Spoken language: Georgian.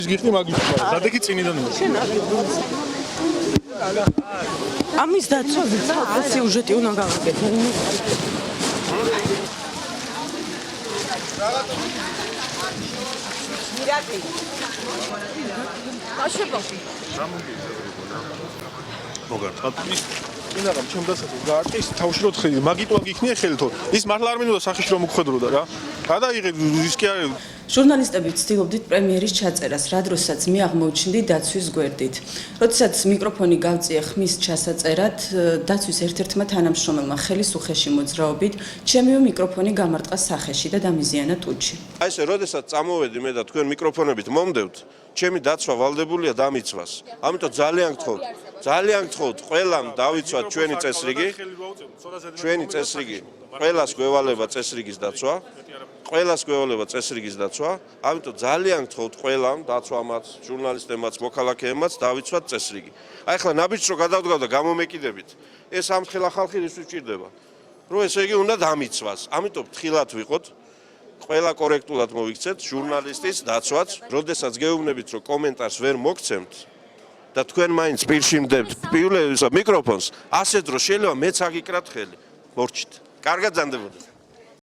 გიხდი მაგის თქმა ზადექი წინიდან ამის დაცვაზე ცალკე სიუჟეტი უნდა გავაკეთო. მირაკი. აშება. მოგარწმოთ ის ინაღამ ჩემ დასაწყისს გაარტყი ის თავში რო ხედი მაგიტოა გიქნია ხელთო ის მართლა არ მინდოდა სახში რომ მოგხვედროდა რა გადაიღე ის კი არის ჟურნალისტები ცდილობდით პრემიერის ჩაწერას, რა დროსაც მე აღმოჩნდი დაცვის გვერდით. როდესაც მიკროფონი გავწიე ხმის ჩასაწერად, დაცვის ერთ-ერთმა თანამშრომელმა ხელის უხეში მოძრაობით, ჩემივე მიკროფონი გამარტყა სახეში და დამიზიანა ტუჩი. აი ესე, როდესაც წამოვედი მე და თქვენ მიკროფონებით მომდევთ, ჩემი დაცვა ვალდებულია დამიცვას. ამიტომ ძალიან გთხოვთ, ყველამ დავიცვათ ჩვენი წესრიგი. ჩვენი წესრიგი, ყველას გვევალება წესრიგის დაცვა. ყველას გვევალება წესრიგის დაცვა. ამიტომ ძალიან გთხოვთ ყველამ, დაცვამაც, ჟურნალისტებმაც, მოქალაქეებმაც დავიცვათ წესრიგი. აი ახლა ნაბიჯს რო გადავდგავ და გამომეკიდებით, ეს ამხელა ხალხი რის უჭირდება? რომ ესე იგი უნდა დამიცვას. ამიტომ თხილად ვიყოთ. ყველა კორექტულად მოვიქცეთ ჟურნალისტის დაცვაც, როდესაც გეუბნებით რომ კომენტარს ვერ მოგცემთ და თქვენ მაინც პირში მდებთ მიკროფონს, ასე დრო შეიძლება მეც აგიკრათ ხელი. მორჩით. კარგად ზანდებოდეთ.